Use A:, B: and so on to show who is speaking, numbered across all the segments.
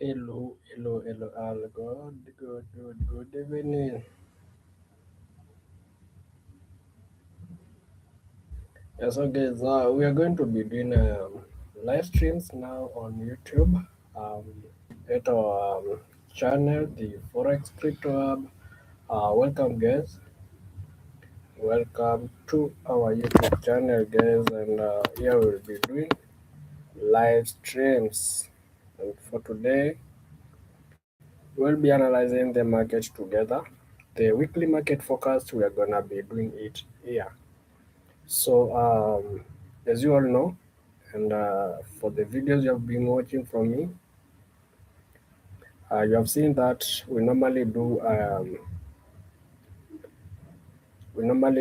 A: Hello, all good evening. Yeah, so guys, we are going to be doing live streams now on YouTube um, at our channel, the Forex Crypto Hub. Welcome, guys. Welcome to our YouTube channel, guys. And here we'll be doing live streams. And for today, we'll be analyzing the market together. The weekly market forecast, we are gonna be doing it here. So, as you all know, and for the videos you have been watching from me, you have seen that we normally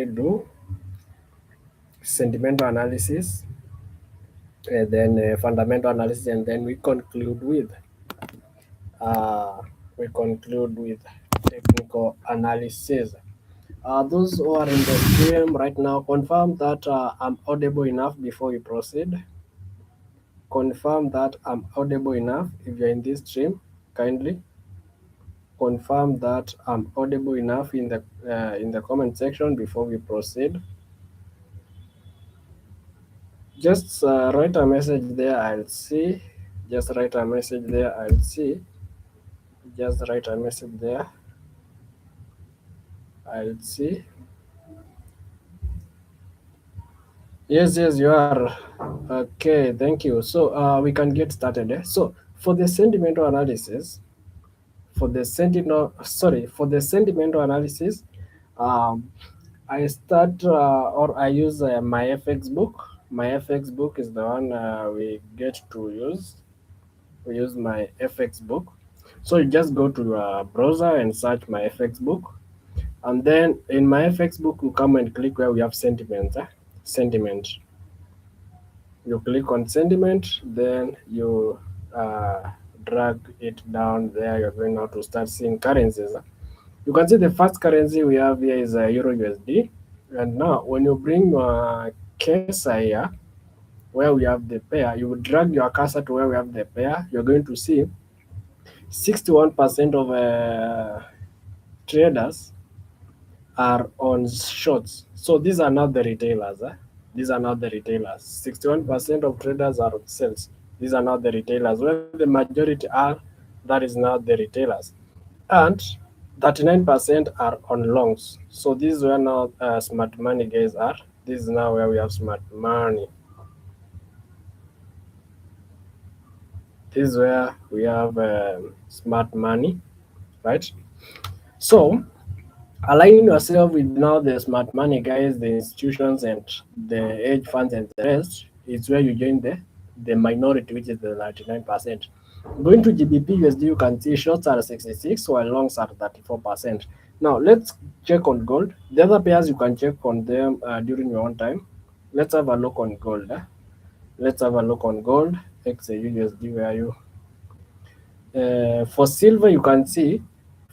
A: do sentimental analysis, and then fundamental analysis, and then uh, we conclude with technical analysis. Those who are in the stream right now, confirm that I'm audible enough before we proceed. Confirm that I'm audible enough if you're in this stream. Kindly confirm that I'm audible enough in the comment section before we proceed. Just write a message there. I'll see. Just write a message there. I'll see. Just write a message there. I'll see. Yes, you are. Okay, thank you. So we can get started. So for the sentimental analysis, for the sentimental analysis, um, I start or I use my FX book. My FX book is the one we get to use. We use my FX book. So you just go to your browser and search my FX book, and then in my FX book you come and click where we have sentiments. Sentiment. You click on sentiment, then you drag it down there. You're going now to start seeing currencies. You can see the first currency we have here is Euro USD. And now, when you bring your cursor here, where we have the pair, you will drag your cursor to where we have the pair. You're going to see 61% of traders are on shorts. So these are not the retailers. These are not the retailers. 61% of traders are on sales. These are not the retailers. Where the majority are, that is not the retailers. And 39% are on longs. So this is where now smart money guys are. This is now where we have smart money. This is where we have smart money, right? So aligning yourself with now the smart money guys, the institutions and the hedge funds and the rest is where you join the minority, which is the 99%. Going to GBP USD, you can see shorts are 66 while longs are 34%. Now let's check on gold. The other pairs you can check on them during your own time. Let's have a look on gold. Let's have a look on gold. XAUUSD, where are you? For silver you can see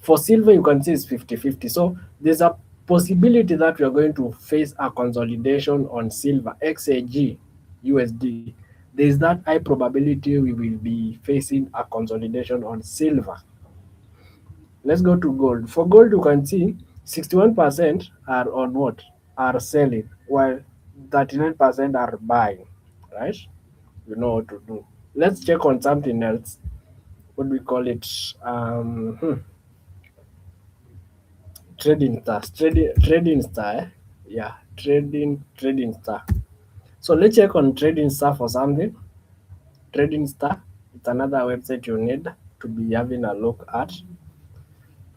A: it's 50-50. So there's a possibility that we are going to face a consolidation on silver XAUUSD. There's that high probability we will be facing a consolidation on silver. Let's go to gold. For gold you can see 61% are on what? Are selling, while 39% are buying, right? You know what to do. Let's check on something else. What do we call it? Trading stars. Trading star. Yeah, trading star. So let's check on trading star for something. Trading star. It's another website you need to be having a look at.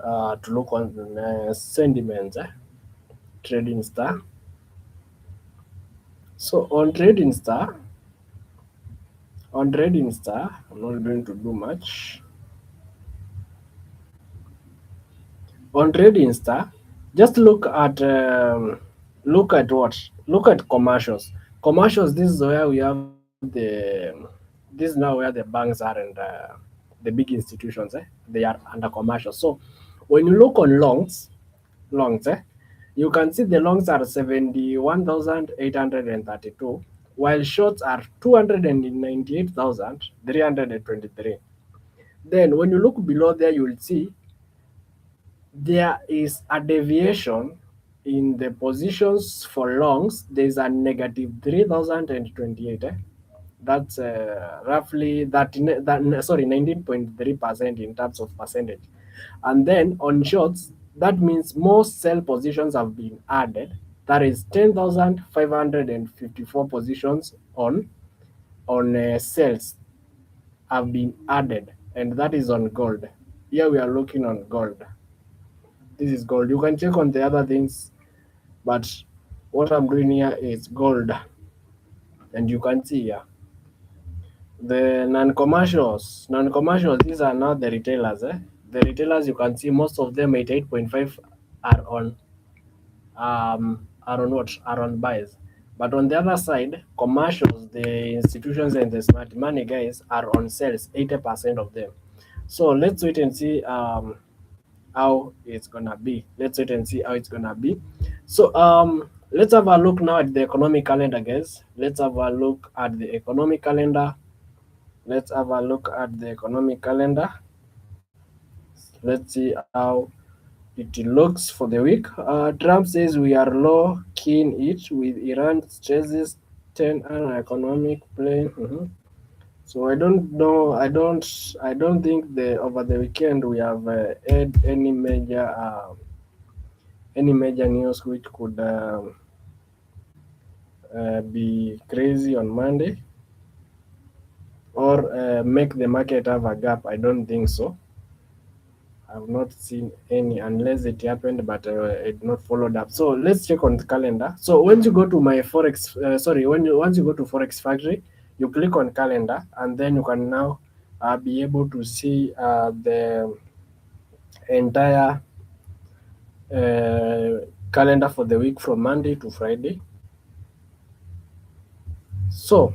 A: To look on sentiments. Trading star. So on trading star, I'm not going to do much. On trading star, just look at what? Look at commercials. Commercials. This is where we have this is now where the banks are and the big institutions. They are under commercials. So when you look on longs, you can see the longs are 71,832, while shorts are 298,323. Then when you look below there, you will see there is a deviation in the positions for longs. There's a negative 3028. That's roughly sorry, 19.3% in terms of percentage. And then on shorts, that means more sell positions have been added. That is 10,554 positions on sales have been added, and that is on gold. Here we are looking on gold. This is gold. You can check on the other things, but what I'm doing here is gold, and you can see here the non-commercials. Non-commercials, these are now the retailers. The retailers, you can see most of them 88.5 are on what? Are on buys. But on the other side, commercials, the institutions and the smart money guys are on sales, 80% of them. So let's wait and see how it's gonna be. Let's wait and see how it's gonna be. So let's have a look now at the economic calendar, guys. Let's have a look at the economic calendar. Let's have a look at the economic calendar. Let's see how it looks for the week. Trump says we are low keying it with Iran stresses 10 an economic plan. So I don't know. I don't think the over the weekend we have had any major news which could be crazy on Monday or make the market have a gap. I don't think so. I've not seen any unless it happened, but it not followed up. So let's check on the calendar. So once you go to my forex, once you go to Forex Factory, you click on calendar, and then you can now be able to see the entire calendar for the week from Monday to Friday. So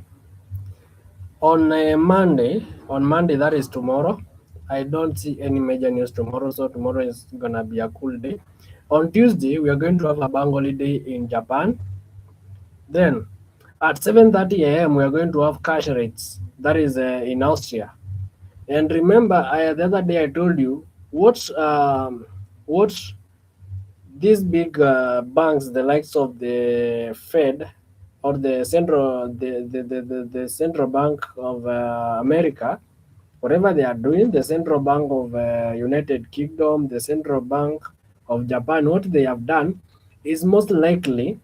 A: on Monday, that is tomorrow, I don't see any major news tomorrow. So tomorrow is gonna be a cool day. On Tuesday, we are going to have a bank holiday in Japan. Then at 7:30 a.m. we are going to have cash rates. That is in Austria. And remember, the other day I told you what these big banks, the likes of the Fed or the central bank of America, whatever they are doing, the central bank of United Kingdom, the central bank of Japan, what they have done is most likely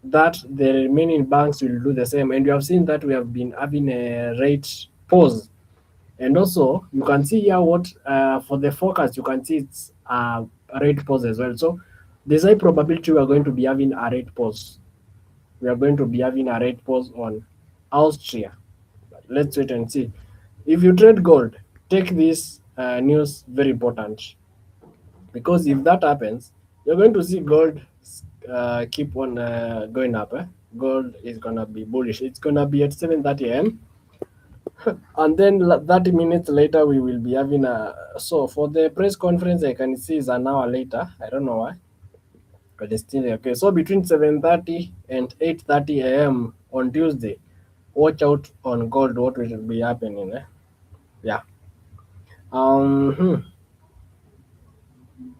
A: that the remaining banks will do the same. And you have seen that we have been having a rate pause. And also, you can see here what for the forecast, you can see it's a rate pause as well. So there's a probability we are going to be having a rate pause. We are going to be having a rate pause on Austria. Let's wait and see. If you trade gold, take this news very important, because if that happens, you're going to see gold keep on going up. Gold is gonna be bullish. It's gonna be at 7:30 a.m. and then 30 minutes later we will be having a. So for the press conference, I can see is an hour later. I don't know why, but it's still okay. So between 7:30 and 8:30 a.m. on Tuesday, watch out on gold. What will be happening? Yeah. Um.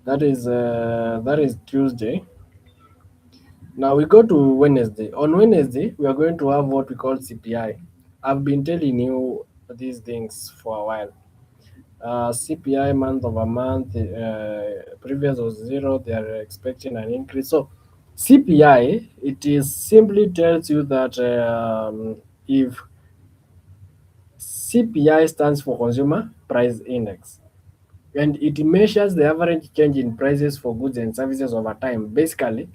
A: That is Tuesday. Now we go to Wednesday. On Wednesday, we are going to have what we call CPI. I've been telling you these things for a while. CPI month over month, previous was zero. They are expecting an increase. So CPI, it is simply tells you that if CPI stands for Consumer Price Index, and it measures the average change in prices for goods and services over time. Basically,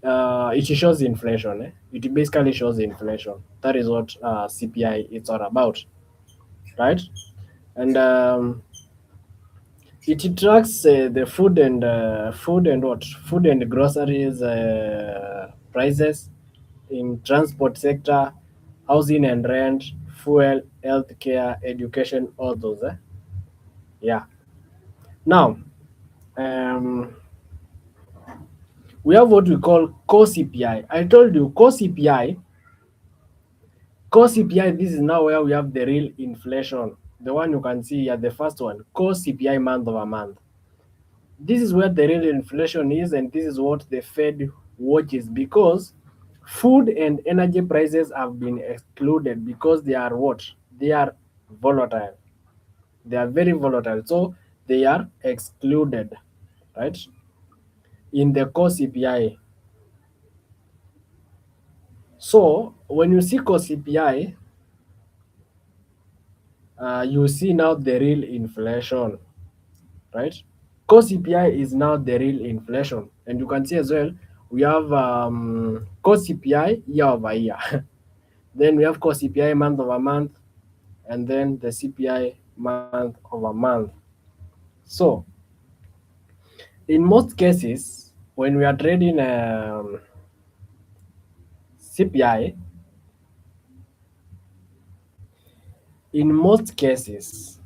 A: it shows inflation. It basically shows inflation. That is what CPI is all about, right? And it tracks the food and groceries prices in transport sector, housing and rent, fuel, healthcare, education, all those. Yeah. Now, um, we have what we call core CPI. I told you core CPI, this is now where we have the real inflation, the one you can see here, the first one, core CPI month over month. This is where the real inflation is, and this is what the Fed watches, because food and energy prices have been excluded because they are what? They are volatile. They are very volatile. So they are excluded, right? In the core CPI. So when you see core CPI, you see now the real inflation, right? Core CPI is now the real inflation, and you can see as well we have core CPI year over year, then we have core CPI month over month, and then the CPI month over month. So in most cases, when we are trading CPI, in most cases,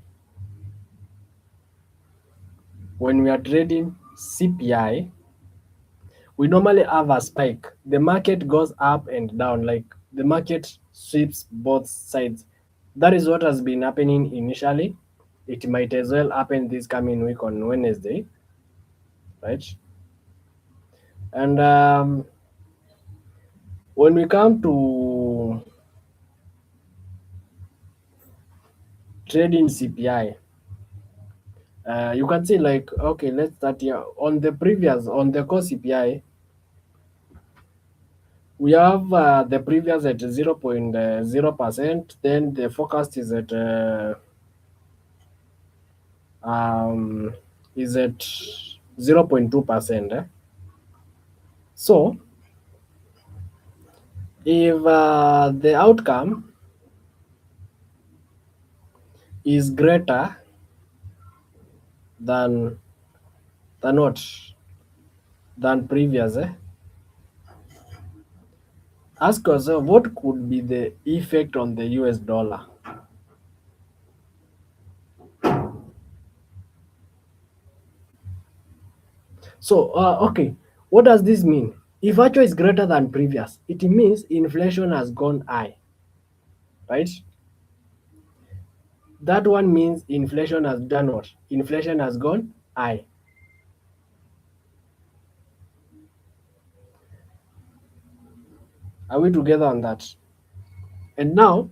A: when we are trading CPI, we normally have a spike. The market goes up and down, like the market sweeps both sides. That is what has been happening initially. It might as well happen this coming week on Wednesday, right? And when we come to trading CPI, you can see, like, okay, let's start here. On the core CPI, we have the previous at 0.0%, then the forecast is at um, 0.2%. So if the outcome is greater than what? Than previous, ask yourself what could be the effect on the US dollar. So, okay, what does this mean? If actual is greater than previous, it means inflation has gone high, right? That one means inflation has done what? Inflation has gone high. Are we together on that? And now,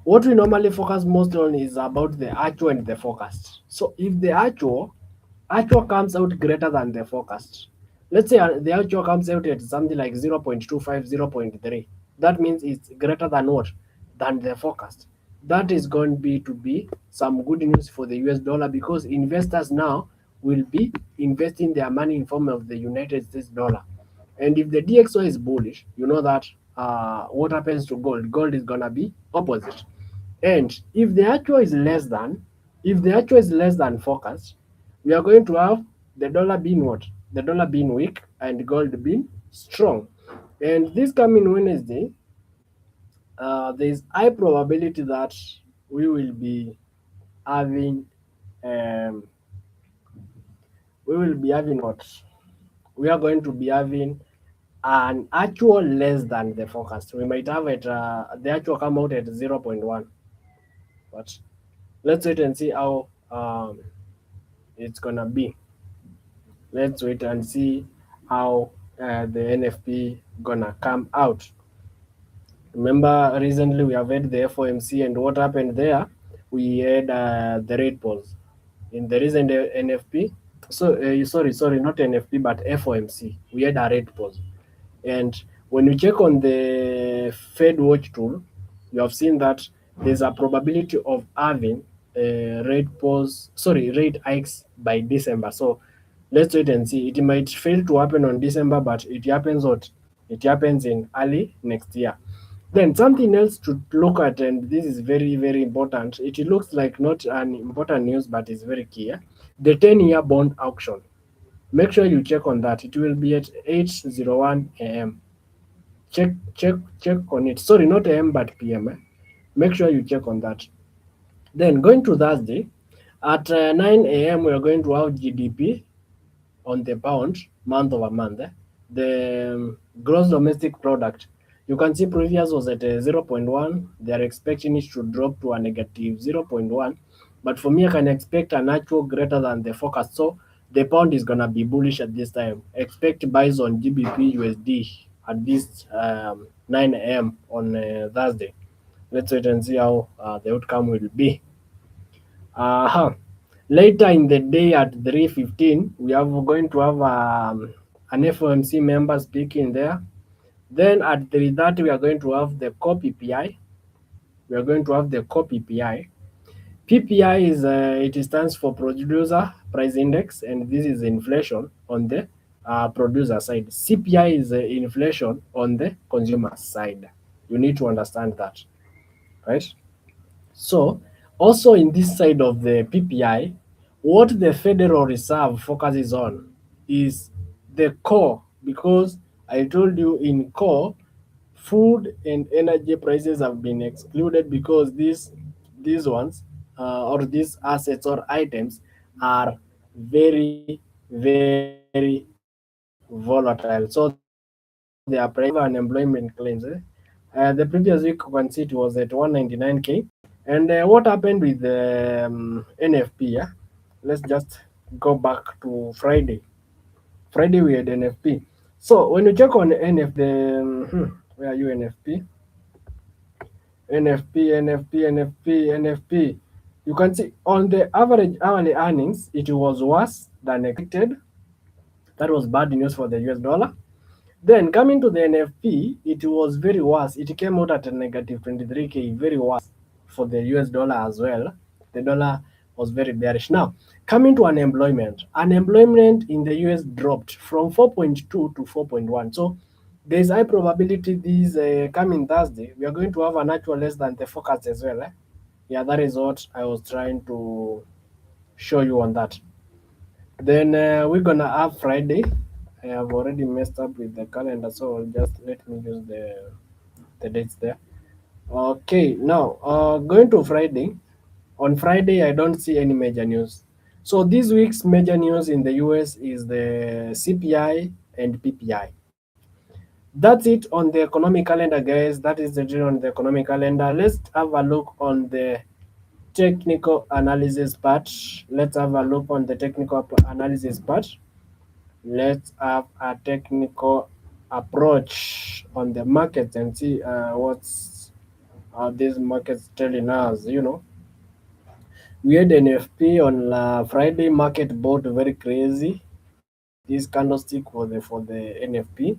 A: what we normally focus most on is about the actual and the forecast. So if the actual comes out greater than the forecast, let's say the actual comes out at something like 0.25, 0.3, that means it's greater than what? Than the forecast. That is going to be some good news for the US dollar, because investors now will be investing their money in form of the United States dollar. And if the DXY is bullish, you know that what happens to gold? Gold is gonna be opposite. And if the actual is less than, forecast, we are going to have the dollar being what? The dollar being weak and gold being strong. And this coming Wednesday, there is high probability that we will be having what? We are going to be having an actual less than the forecast. We might have it the actual come out at 0.1, but let's wait and see how it's gonna be. Let's wait and see how the NFP gonna come out. Remember, recently we have had the FOMC, and what happened there? We had the rate pause in the recent NFP. So sorry, not NFP but FOMC. We had a rate pause. And when you check on the Fed Watch tool, you have seen that there's a probability of having a rate hikes by December. So let's wait and see. It might fail to happen on December, but it happens in early next year. Then something else to look at, and this is very, very important. It looks like not an important news, but it's very key. The 10-year bond auction. Make sure you check on that. It will be at 8:01 a.m. Check on it. Sorry, not AM but PM. Make sure you check on that. Then going to Thursday at 9 a.m. we are going to have GDP on the pound month over month. The gross domestic product. You can see previous was at 0.1. They are expecting it to drop to a negative 0.1. But for me, I can expect an actual greater than the forecast. So the pound is gonna be bullish at this time. Expect buys on GBP USD at this 9 a.m. on Thursday. Let's wait and see how the outcome will be. Uh-huh. Later in the day at 3:15, we are going to have an FOMC member speaking there. Then at 3:30, we are going to have the core PPI. We are going to have the core PPI. PPI is it stands for Producer Price Index, and this is inflation on the producer side. CPI is inflation on the consumer side. You need to understand that, right? So, also in this side of the PPI, what the Federal Reserve focuses on is the core, because I told you in core, food and energy prices have been excluded because these ones or these assets or items are very volatile. So they are pricing unemployment claims. The previous week you can see it was at 199K. And what happened with the NFP? Yeah? Let's just go back to Friday. Friday we had NFP. So when you check on NF, where are you NFP? NFP. You can see on the average hourly earnings, it was worse than expected. That was bad news for the US dollar. Then coming to the NFP, it was very worse. It came out at a negative 23K, very worse for the US dollar as well. The dollar was very bearish. Now, coming to unemployment in the US dropped from 4.2 to 4.1. So there's high probability this coming Thursday, we are going to have an actual less than the forecast as well. Yeah, that is what I was trying to show you on that. Then we're gonna have Friday. I have already messed up with the calendar, so just let me use the dates there. Okay, now going to Friday. On Friday, I don't see any major news. So this week's major news in the US is the CPI and PPI. That's it on the economic calendar, guys. That is the deal on the economic calendar. Let's have a look on the technical analysis part. Let's have a look on the technical analysis part. Let's have a technical approach on the market and see what's these markets telling us. We had NFP on Friday. Market bought very crazy. This candlestick for the NFP.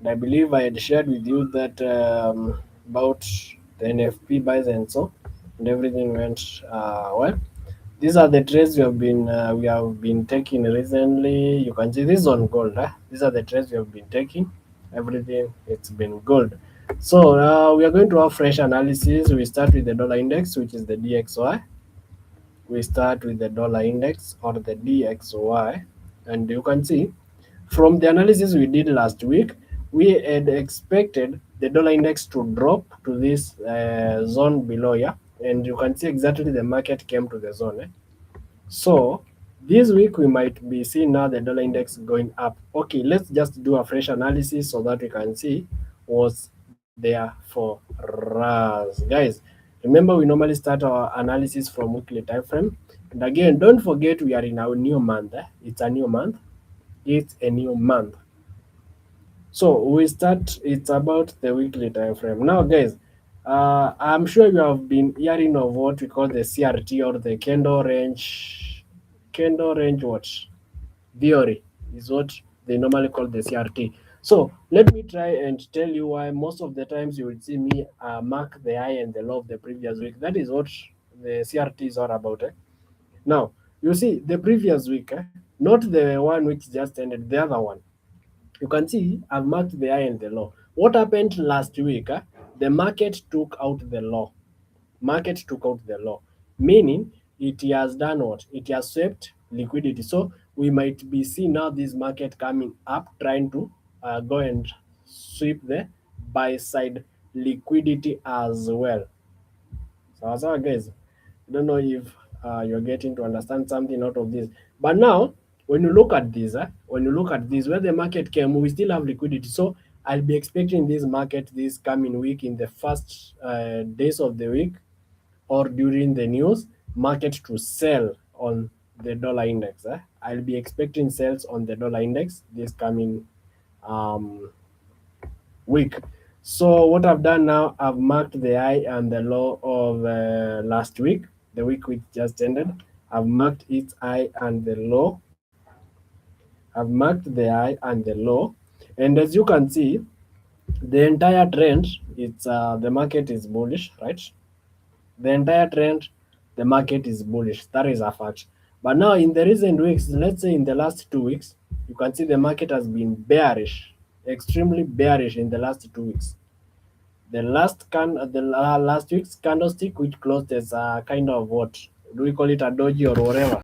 A: And I believe I had shared with you that about the NFP buys and so, and everything went well. These are the trades we have been taking recently. You can see this is on gold. These are the trades we have been taking. Everything it's been gold. So we are going to have fresh analysis. We start with the dollar index, which is the DXY. We start with the dollar index or the DXY, and you can see from the analysis we did last week, we had expected the dollar index to drop to this zone below here, and you can see exactly the market came to the zone. So this week we might be seeing now the dollar index going up. Okay, let's just do a fresh analysis so that we can see what's there for us. Guys, remember we normally start our analysis from weekly time frame. And again, don't forget we are in our new month. It's a new month. It's a new month. So we start, it's about the weekly time frame. Now, guys, I'm sure you have been hearing of what we call the CRT or the candle range what? Theory is what they normally call the CRT. So let me try and tell you why most of the times you will see me mark the high and the low of the previous week. That is what the CRT is all about. Now, you see the previous week, not the one which just ended, the other one. You can see I've marked the high and the low. What happened last week? The market took out the low. Market took out the low, meaning it has done what? It has swept liquidity. So we might be seeing now this market coming up, trying to go and sweep the buy side liquidity as well. So guys, I don't know if you're getting to understand something out of this. But now, when you look at this, where the market came, we still have liquidity. So I'll be expecting this market this coming week in the first days of the week or during the news market to sell on the dollar index. I'll be expecting sales on the dollar index this coming um, week. So what I've done now, I've marked the high and the low of last week, the week which just ended. I've marked its high and the low. I've marked the high and the low, and as you can see, the entire trend, it's the market is bullish, right? The entire trend, the market is bullish. That is a fact. But now in the recent weeks, let's say in the last 2 weeks, you can see the market has been bearish, extremely bearish in the last 2 weeks. The last week's candlestick, which closed as a kind of what do we call it, a doji or whatever.